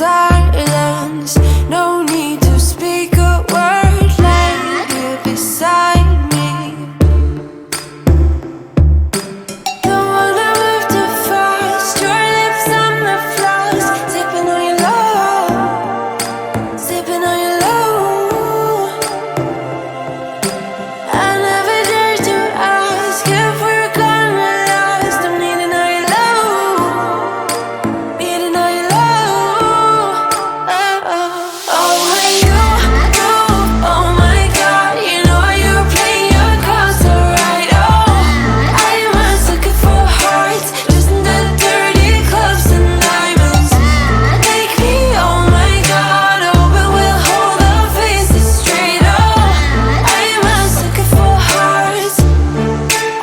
silence. No need to speak a word, lay here beside me. Don't wanna move too fast. Your lips on the floors, sipping on your love, sipping on your love. I never dare to ask if we're gonna last. I'm needing all your love, needing all your love. Oh, oh, oh, when you, oh my God, you know you're playing your cards so right. Oh, I am a sucker for hearts, just in the dirty clubs and diamonds. Take me, oh my God, oh, but we'll hold our faces straight. Oh, I am a sucker for hearts,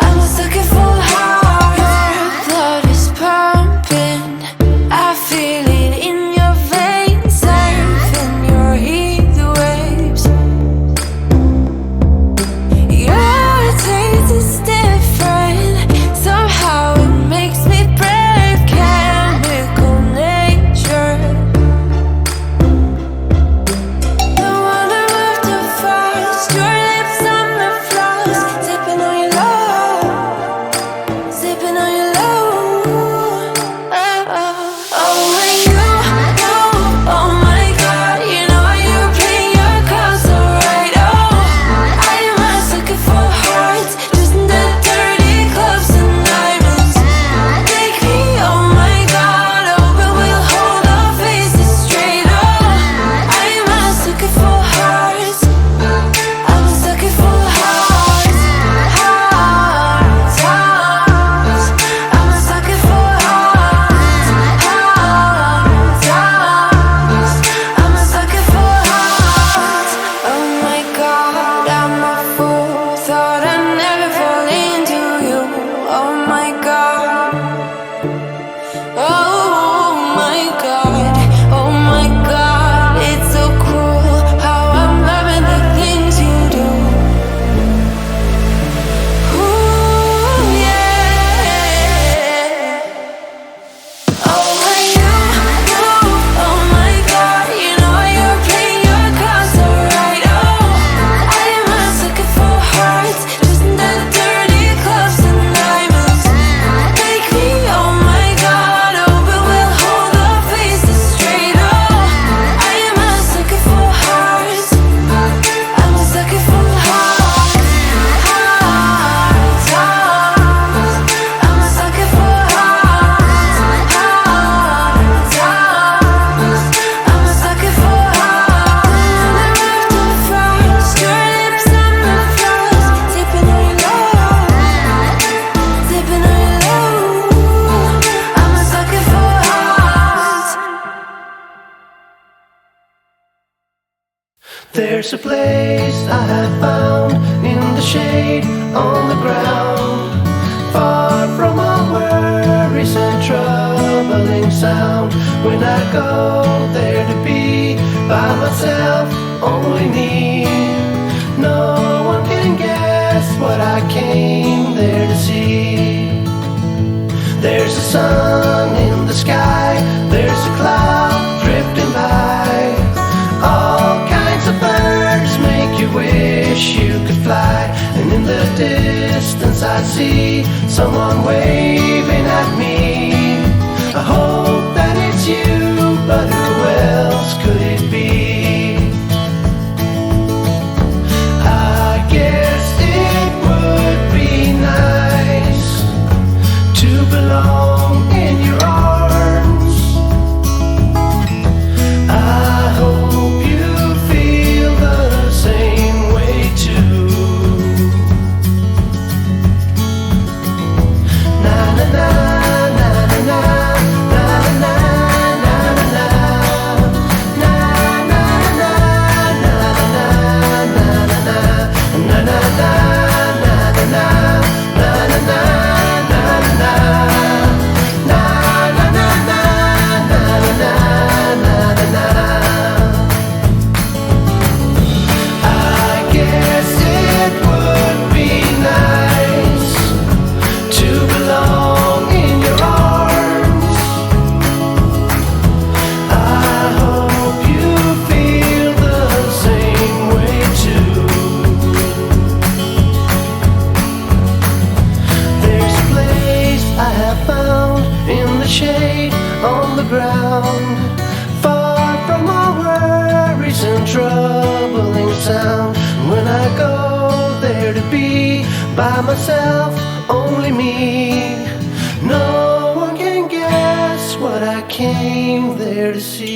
I'm a sucker for hearts. Your blood is pumping, I feel it in your veins, surfing your heat waves. Your taste is different, somehow it makes me brave. Chemical nature. Don't wanna move too fast. Your lips on the floors, sipping on your love, sipping on your love. Oh, oh, oh, when you, oh my God, you know you're playing your cards so right. Oh, I am a sucker for hearts, just in the dirty clubs and diamonds. Take me, oh my God, oh, but we'll hold our faces straight. Oh, I am a sucker for hearts, I'm a sucker for hearts, hearts, hearts. I'm a sucker for hearts, hearts, hearts. I'm a sucker for hearts. Oh my God, I'm a fool. Thought I'd never fall into you. Oh my God. Oh my God. Oh my God. It's so cruel how I'm loving the things you do. Ooh, yeah. Oh, when you, oh my God, you know you're playing your cards so right. Oh, I am a sucker for hearts, just in the dirty clubs and diamonds. Take me, oh my God, oh, but we'll hold our faces straight. Oh, I am a sucker for hearts, I'm a sucker for hearts, hearts, hearts. I'm a sucker for hearts, hearts, hearts. I'm a sucker for hearts. Don't wanna move too fast. Your lips on the floors, sipping on your love, sipping on your love. I'm a sucker for hearts. There's a place I have found in the shade on the ground, far from all worries and troubling sound. When I go there to be by myself, only me. No one can guess what I came there to see. There's a sun in the sky, there's a cloud drifting by. All kinds of birds make you wish you could fly. And in the distance I see someone waving at me. I hope that it's you, but who else could it be? I guess it would be nice to belong in your arms. I hope you feel the same way too. Na na na. by myself, only me. No one can guess what I came there to see.